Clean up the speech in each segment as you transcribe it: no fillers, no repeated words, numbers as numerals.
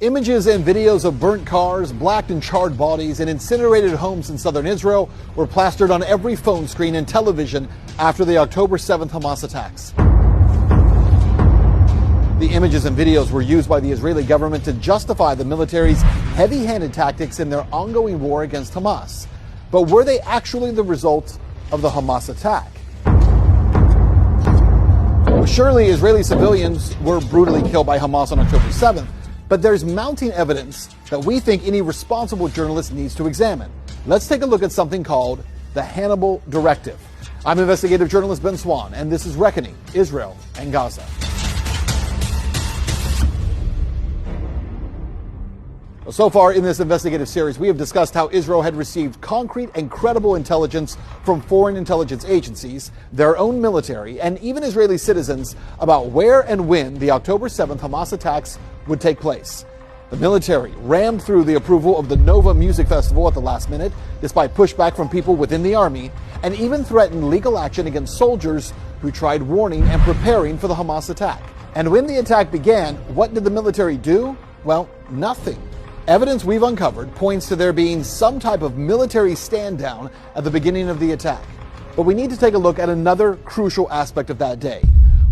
Images and videos of burnt cars, blacked and charred bodies, and incinerated homes in southern Israel were plastered on every phone screen and television after the October 7th Hamas attacks. The images and videos were used by the Israeli government to justify the military's heavy-handed tactics in their ongoing war against Hamas. But were they actually the result of the Hamas attack? Well, surely Israeli civilians were brutally killed by Hamas on October 7th. But there's mounting evidence that we think any responsible journalist needs to examine. Let's take a look at something called the Hannibal Directive. I'm investigative journalist Ben Swan, and this is Reckoning, Israel and Gaza. So far in this investigative series, we have discussed how Israel had received concrete and credible intelligence from foreign intelligence agencies, their own military, and even Israeli citizens about where and when the October 7th Hamas attacks would take place. The military rammed through the approval of the Nova Music Festival at the last minute, despite pushback from people within the army, and even threatened legal action against soldiers who tried warning and preparing for the Hamas attack. And when the attack began, what did the military do? Well, nothing. Evidence we've uncovered points to there being some type of military stand down at the beginning of the attack. But we need to take a look at another crucial aspect of that day.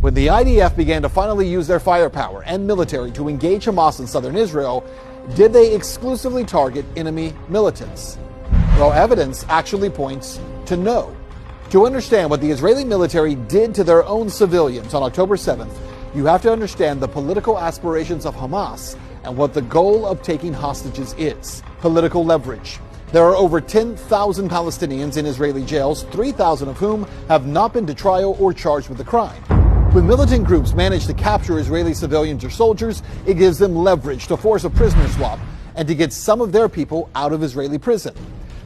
When the IDF began to finally use their firepower and military to engage Hamas in southern Israel, did they exclusively target enemy militants? Well, evidence actually points to no. To understand what the Israeli military did to their own civilians on October 7th, you have to understand the political aspirations of Hamas and what the goal of taking hostages is: political leverage. There are over 10,000 Palestinians in Israeli jails, 3,000 of whom have not been to trial or charged with a crime. When militant groups manage to capture Israeli civilians or soldiers, it gives them leverage to force a prisoner swap and to get some of their people out of Israeli prison.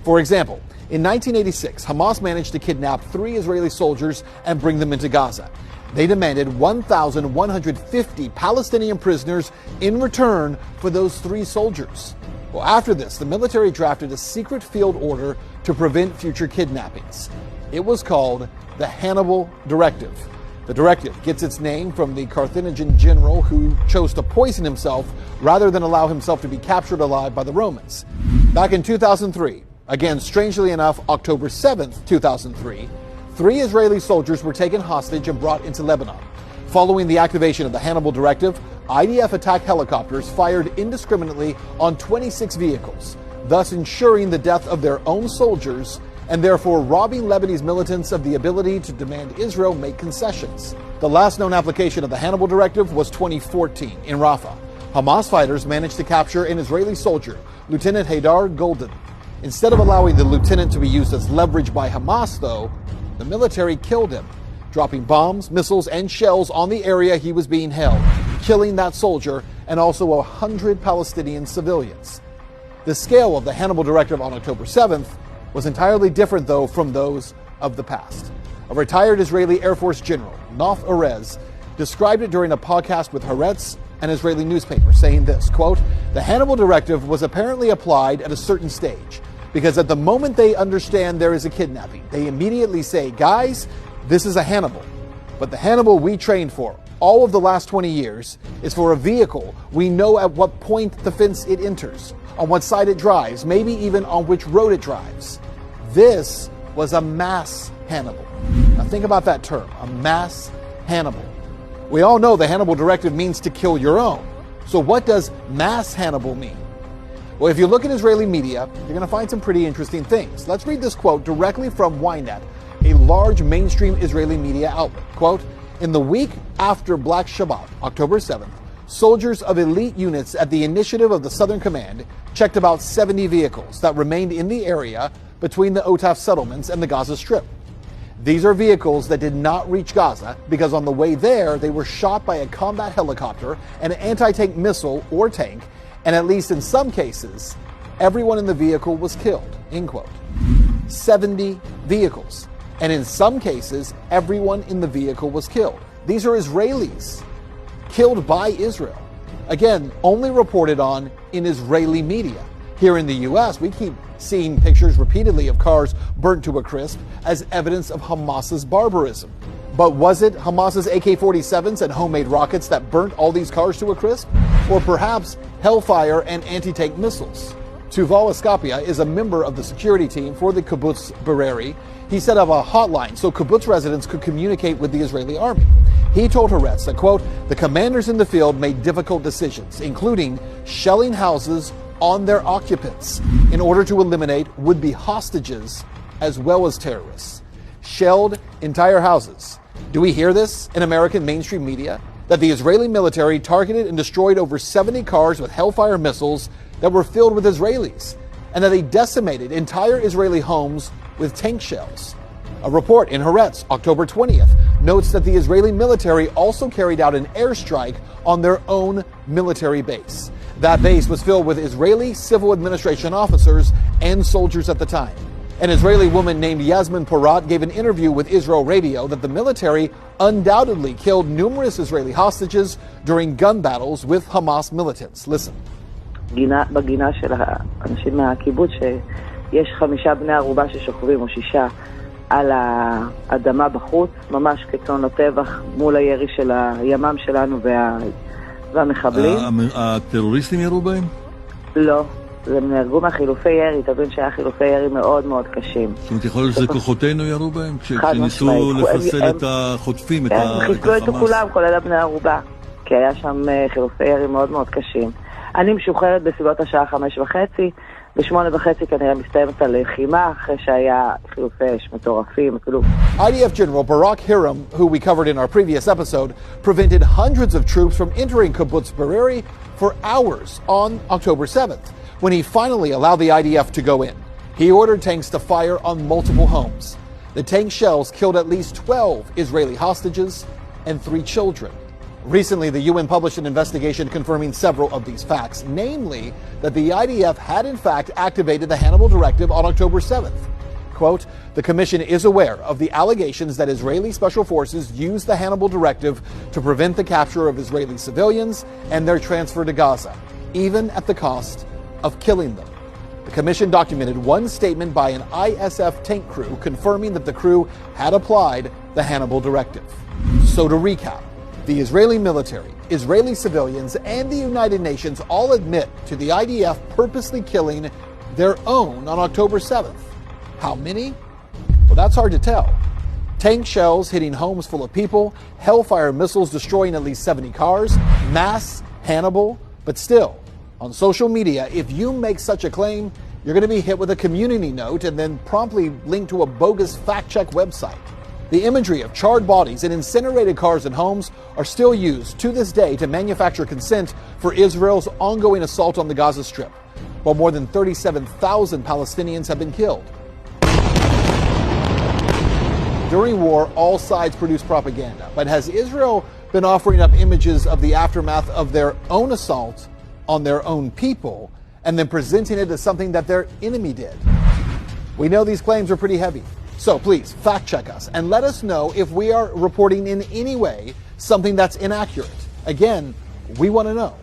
For example, in 1986, Hamas managed to kidnap 3 Israeli soldiers and bring them into Gaza. They demanded 1,150 Palestinian prisoners in return for those 3 soldiers. Well, after this, the military drafted a secret field order to prevent future kidnappings. It was called the Hannibal Directive. The directive gets its name from the Carthaginian general who chose to poison himself rather than allow himself to be captured alive by the Romans. Back in 2003, again, strangely enough, October 7th, 2003, 3 Israeli soldiers were taken hostage and brought into Lebanon. Following the activation of the Hannibal Directive, IDF attack helicopters fired indiscriminately on 26 vehicles, thus ensuring the death of their own soldiers and therefore robbing Lebanese militants of the ability to demand Israel make concessions. The last known application of the Hannibal Directive was 2014 in Rafah. Hamas fighters managed to capture an Israeli soldier, Lieutenant Haydar Golden. Instead of allowing the lieutenant to be used as leverage by Hamas, though, the military killed him, dropping bombs, missiles, and shells on the area he was being held, killing that soldier and also 100 Palestinian civilians. The scale of the Hannibal Directive on October 7th was entirely different, though, from those of the past. A retired Israeli Air Force general, Nof Erez, described it during a podcast with Haaretz, an Israeli newspaper, saying this, quote, "The Hannibal Directive was apparently applied at a certain stage, because at the moment they understand there is a kidnapping, they immediately say, guys, this is a Hannibal. But the Hannibal we trained for all of the last 20 years is for a vehicle we know at what point the fence it enters, on what side it drives, maybe even on which road it drives. This was a mass Hannibal." Now think about that term, a mass Hannibal. We all know the Hannibal Directive means to kill your own. So what does mass Hannibal mean? Well, if you look at Israeli media, you're going to find some pretty interesting things. Let's read this quote directly from Ynet, a large mainstream Israeli media outlet. Quote, "In the week after Black Shabbat, October 7th, soldiers of elite units at the initiative of the Southern Command checked about 70 vehicles that remained in the area between the Otaf settlements and the Gaza Strip. These are vehicles that did not reach Gaza because on the way there, they were shot by a combat helicopter, an anti-tank missile or tank, and at least in some cases, everyone in the vehicle was killed," end quote. 70 vehicles. And in some cases, everyone in the vehicle was killed. These are Israelis killed by Israel. Again, only reported on in Israeli media. Here in the U.S., we keep seeing pictures repeatedly of cars burnt to a crisp as evidence of Hamas's barbarism. But was it Hamas's AK-47s and homemade rockets that burnt all these cars to a crisp? Or perhaps Hellfire and anti-tank missiles? Tuval Escapia is a member of the security team for the Kibbutz Bereri. He set up a hotline so kibbutz residents could communicate with the Israeli army. He told Haaretz that, quote, the commanders in the field made difficult decisions, including shelling houses on their occupants in order to eliminate would-be hostages as well as terrorists. Shelled entire houses. Do we hear this in American mainstream media? That the Israeli military targeted and destroyed over 70 cars with Hellfire missiles that were filled with Israelis, and that they decimated entire Israeli homes with tank shells. A report in Haaretz, October 20th, notes that the Israeli military also carried out an airstrike on their own military base. That base was filled with Israeli civil administration officers and soldiers at the time. An Israeli woman named Yasmin Porat gave an interview with Israel Radio that the military undoubtedly killed numerous Israeli hostages during gun battles with Hamas militants. Listen. בגינה של האנשים מהקיבוץ שיש 5 בני ערובה ששוכבים או 6 על האדמה בחוץ, ממש כצאן לטבח מול הירי של הימ"מ שלנו והמחבלים. הטרוריסטים ירו בהם? לא, הם נהרגו מהחילופי ירי, תבין שהיה חילופי ירי מאוד מאוד קשים. זאת אומרת, יכול להיות שזה כוחותינו ירו בהם? כשניסו לפסל את החוטפים, את החמאס? הם חיסלו את כולם, כולל הבני ערובה, כי היה שם חילופי ירי מאוד מאוד קשים. אני משוחררת בסביבות השעה 5:30, ב8:30 כנראה מסתיימת הלחימה, אחרי שהיה חילופי אש מטורפים. IDF General Barak Hiram, who we covered in our previous episode, prevented hundreds of troops from entering Kibbutz Bereri for hours on October 7th, when he finally allowed the IDF to go in. He ordered tanks to fire on multiple homes. The tank shells killed at least 12 Israeli hostages and 3 children. Recently, the UN published an investigation confirming several of these facts, namely that the IDF had in fact activated the Hannibal Directive on October 7th. Quote, the Commission is aware of the allegations that Israeli special forces used the Hannibal Directive to prevent the capture of Israeli civilians and their transfer to Gaza, even at the cost of killing them. The Commission documented one statement by an ISF tank crew confirming that the crew had applied the Hannibal Directive. So to recap, the Israeli military, Israeli civilians, and the United Nations all admit to the IDF purposely killing their own on October 7th. How many? Well, that's hard to tell. Tank shells hitting homes full of people, Hellfire missiles destroying at least 70 cars, mass Hannibal, but still, on social media, if you make such a claim, you're going to be hit with a community note and then promptly linked to a bogus fact-check website. The imagery of charred bodies and incinerated cars and homes are still used to this day to manufacture consent for Israel's ongoing assault on the Gaza Strip, while more than 37,000 Palestinians have been killed. During war, all sides produce propaganda, but has Israel been offering up images of the aftermath of their own assault on their own people and then presenting it as something that their enemy did? We know these claims are pretty heavy. So please fact check us and let us know if we are reporting in any way something that's inaccurate. Again, we want to know.